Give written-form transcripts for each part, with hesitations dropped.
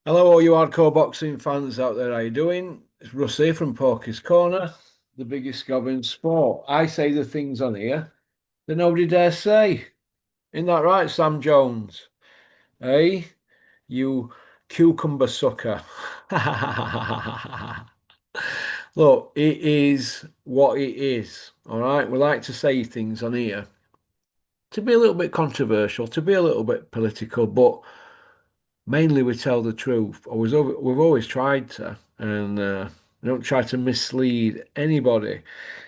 Hello, all you hardcore boxing fans out there. How you doing? It's Russ here from Porky's Corner, the biggest gob in sport. I say the things on here that nobody dares say. Isn't that right, Sam Jones? Hey, you cucumber sucker. Look, it is what it is. All right, we like to say things on here to be a little bit controversial, to be a little bit political, but mainly we tell the truth. We've always tried to, and we don't try to mislead anybody.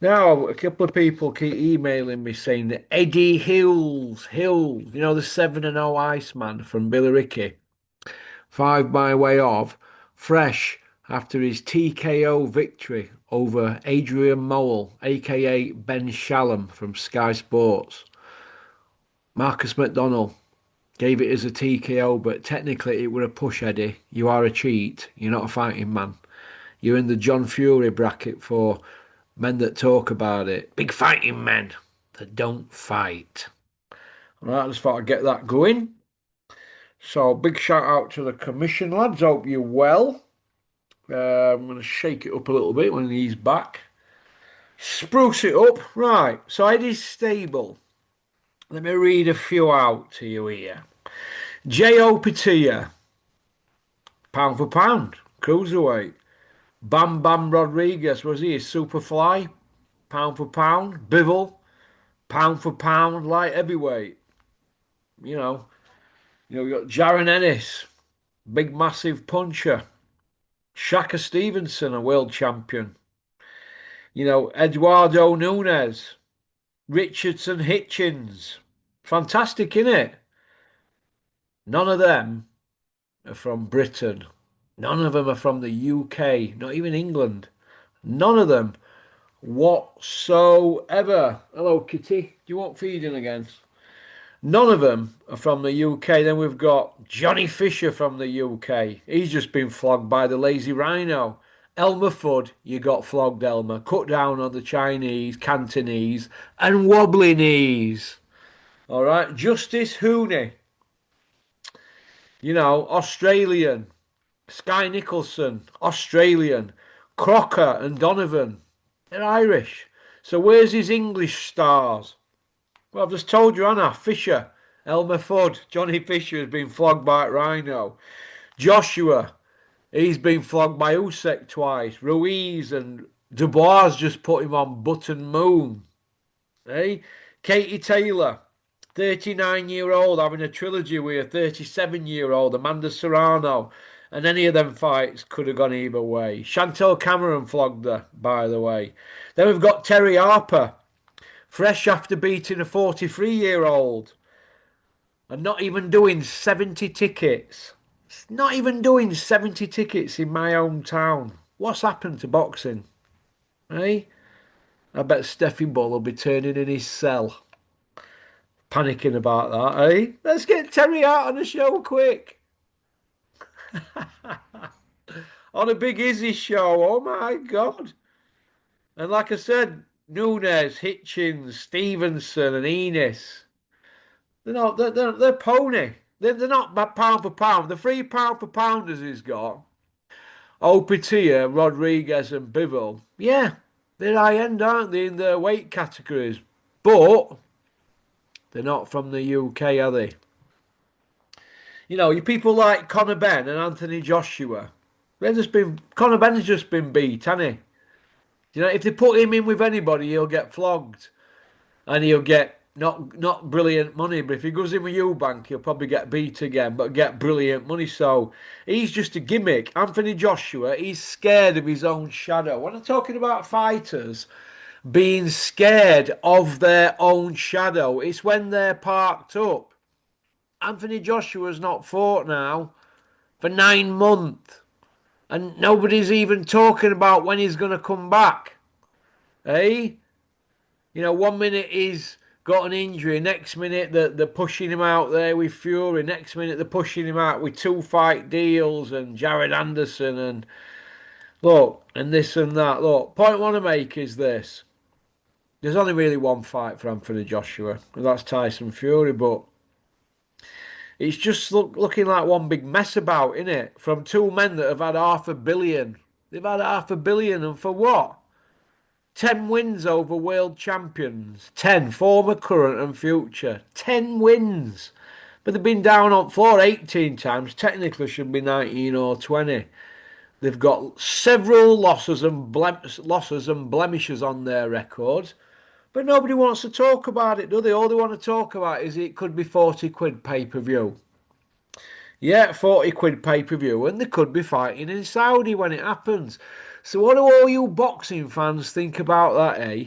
Now, a couple of people keep emailing me saying that Eddie Hills, the 7-0 Iceman from Billericay, five by way of, fresh after his TKO victory over Adrian Mowell, aka Ben Shalom from Sky Sports. Marcus McDonnell gave it as a TKO, but technically it were a push, Eddie. You are a cheat. You're not a fighting man. You're in the John Fury bracket for men that talk about it. Big fighting men that don't fight. All right, I just thought I'd get that going. So, big shout out to the commission, lads. Hope you're well. I'm going to shake it up a little bit when he's back. Spruce it up. Right, so Eddie's stable. Let me read a few out to you here. J.O. Patia, pound for pound, cruiserweight. Bam Bam Rodriguez, was he a superfly? Pound for pound. Bivol, pound for pound, light heavyweight. You know, we got Jaron Ennis, big massive puncher. Shaka Stevenson, a world champion. Eduardo Nunes, Richardson Hitchens. Fantastic, innit? None of them are from Britain. None of them are from the UK, not even England. None of them whatsoever. Hello, Kitty. Do you want feeding again? None of them are from the UK. Then we've got Johnny Fisher from the UK. He's just been flogged by the Lazy Rhino. Elmer Fudd, you got flogged, Elmer. Cut down on the Chinese, Cantonese, and wobbly knees. All right. Justice Hooney, Australian. Sky Nicholson, Australian. Crocker and Donovan, they're Irish. So where's his English stars? Well, I've just told you, Anna. Fisher, Elmer Fudd, Johnny Fisher has been flogged by Rhino. Joshua, he's been flogged by Usyk twice. Ruiz and Dubois just put him on Button Moon. Eh? Katie Taylor, 39-year-old, having a trilogy with a 37-year-old, Amanda Serrano. And any of them fights could have gone either way. Chantel Cameron flogged her, by the way. Then we've got Terry Harper, fresh after beating a 43-year-old. And not even doing 70 tickets. Not even doing 70 tickets in my hometown. What's happened to boxing? Eh? I bet Steffi Bull will be turning in his cell. Panicking about that, eh? Let's get Terry out on the show quick. On a Big Izzy show. Oh my God. And like I said, Nunes, Hitchens, Stevenson, and Enos. They're pony. They're not pound for pound. The three pound for pounders he's got. Opatia, Rodriguez, and Bivol. Yeah, they're high end, aren't they, in their weight categories? But they're not from the UK, are they? You people like Conor Benn and Anthony Joshua. Conor Benn has just been beat, hasn't he? If they put him in with anybody, he'll get flogged and he'll get not brilliant money. But if he goes in with Eubank, he'll probably get beat again, but get brilliant money. So he's just a gimmick. Anthony Joshua, he's scared of his own shadow. When I'm talking about fighters being scared of their own shadow, it's when they're parked up. Anthony Joshua's not fought now for 9 months, and nobody's even talking about when he's going to come back. Eh? 1 minute he's got an injury, next minute they're pushing him out there with Fury, next minute they're pushing him out with 2 fight deals and Jared Anderson and look, and this and that. Look, point I want to make is this. There's only really one fight for Anthony Joshua, and that's Tyson Fury, but It's just looking like one big mess about, isn't it? From two men that have had 500 million. They've had 500 million, and for what? 10 wins over world champions. 10, former, current, and future. 10 wins. But they've been down on floor 18 times. Technically, should be 19 or 20. They've got several losses and blemishes on their records. But nobody wants to talk about it, do they? All they want to talk about is it could be 40 quid pay-per-view. Yeah, 40 quid pay-per-view, and they could be fighting in Saudi when it happens. So what do all you boxing fans think about that, eh?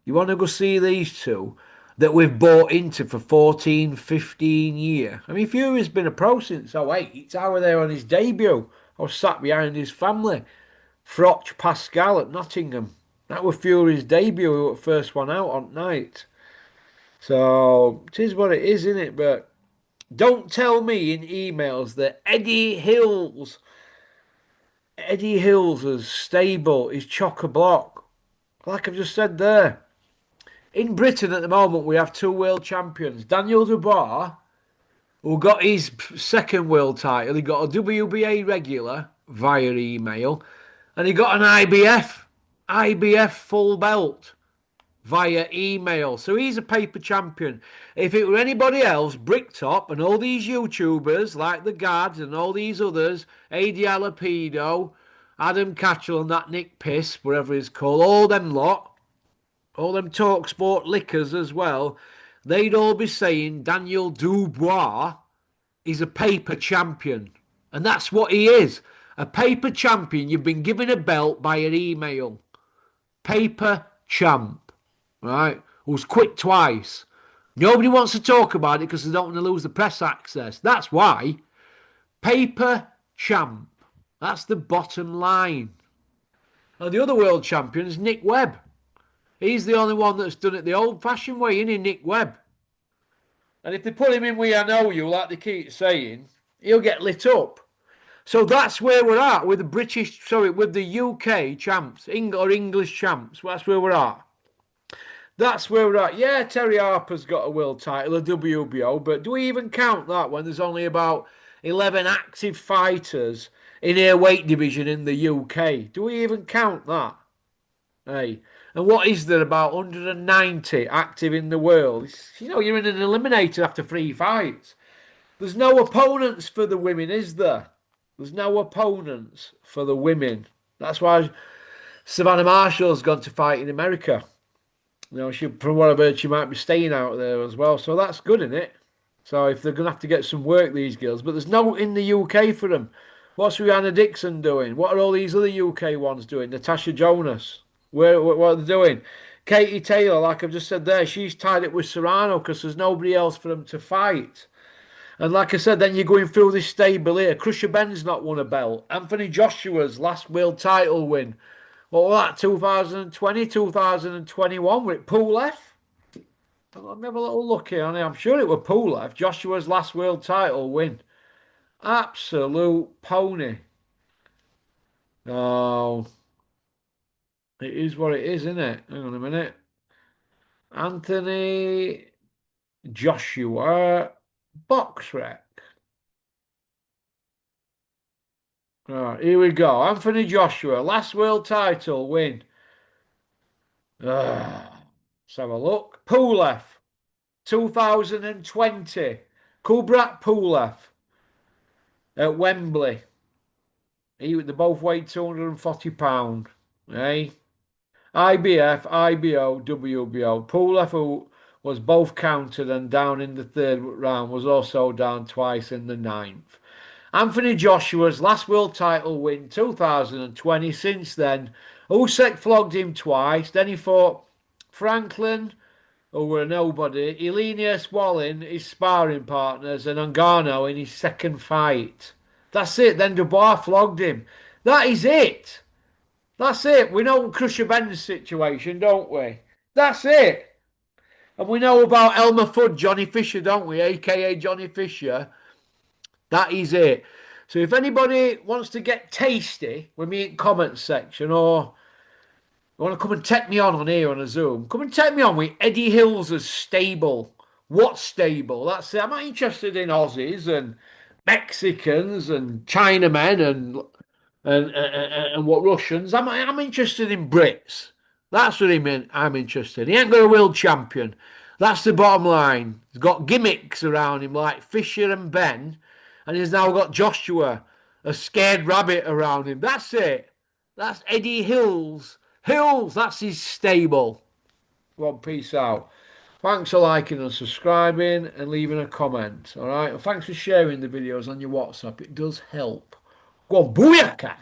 You want to go see these two that we've bought into for 14, 15 years? I mean, Fury's been a pro since '08. I was there on his debut. I was sat behind his family. Froch Pascal at Nottingham. That was Fury's debut. He was the first one out on night. So it is what it is, isn't it? But don't tell me in emails that Eddie Hills' stable is chock-a-block. Like I've just said there. In Britain at the moment, we have two world champions. Daniel Dubois, who got his second world title, he got a WBA regular via email, and he got an IBF full belt via email. So he's a paper champion. If it were anybody else, Bricktop and all these YouTubers like the Gads and all these others, AD Alapido, Adam Catchell and that Nick Piss, whatever he's called, all them lot, all them talk sport lickers as well, they'd all be saying Daniel Dubois is a paper champion. And that's what he is. A paper champion. You've been given a belt by an email. Paper champ. Right? Who's quit twice. Nobody wants to talk about it because they don't want to lose the press access. That's why. Paper champ. That's the bottom line. And the other world champion is Nick Webb. He's the only one that's done it the old-fashioned way, isn't he, Nick Webb? And if they put him in We I Know You, like they keep saying, he'll get lit up. So that's where we're at with with the UK champs, or English champs. That's where we're at. That's where we're at. Yeah, Terry Harper's got a world title, a WBO, but do we even count that when there's only about 11 active fighters in a weight division in the UK? Do we even count that? Hey, and what is there about 190 active in the world? You're in an eliminator after 3 fights. There's no opponents for the women, is there? There's no opponents for the women. That's why Savannah Marshall's gone to fight in America. From what I've heard, she might be staying out there as well. So that's good, isn't it? So if they're going to have to get some work, these girls. But there's no in the UK for them. What's Rihanna Dixon doing? What are all these other UK ones doing? Natasha Jonas. What are they doing? Katie Taylor, like I've just said there, she's tied it with Serrano because there's nobody else for them to fight. And like I said, then you're going through this stable here. Crusher Ben's not won a belt. Anthony Joshua's last world title win. What was that, 2020, 2021 with Pulev? Let me have a little look here on it. I'm sure it was Pulev. Joshua's last world title win. Absolute pony. Oh, it is what it is, isn't it? Hang on a minute. Anthony Joshua box rec. Right, here we go. Anthony Joshua, last world title win. Let's have a look. Pulev, 2020. Kubrat Pulev at Wembley. They both weighed 240 pounds. Eh? IBF, IBO, WBO. Pulev, who was both counted and down in the third round, was also down twice in the ninth. Anthony Joshua's last world title win, 2020. Since then, Usyk flogged him twice. Then he fought Franklin, who were nobody, Elenius Wallin, his sparring partners, and Ngannou in his second fight. That's it. Then Dubois flogged him. That is it. That's it. We know Crusher Ben's situation, don't we? That's it. And we know about Elmer Fudd, Johnny Fisher, don't we? AKA Johnny Fisher. That is it. So if anybody wants to get tasty with me in comments section, or you want to come and take me on here on a Zoom, come and take me on with Eddie Hills' stable What's stable? That's it. I'm not interested in Aussies and Mexicans and Chinamen and what Russians. I'm interested in Brits. That's what I'm interested. He ain't got a world champion. That's the bottom line. He's got gimmicks around him like Fisher and Ben, and he's now got Joshua, a scared rabbit around him. That's it. That's Eddie Hills. Hills, that's his stable. Well, peace out. Thanks for liking and subscribing and leaving a comment. All right. And thanks for sharing the videos on your WhatsApp. It does help. Go on, booyaka!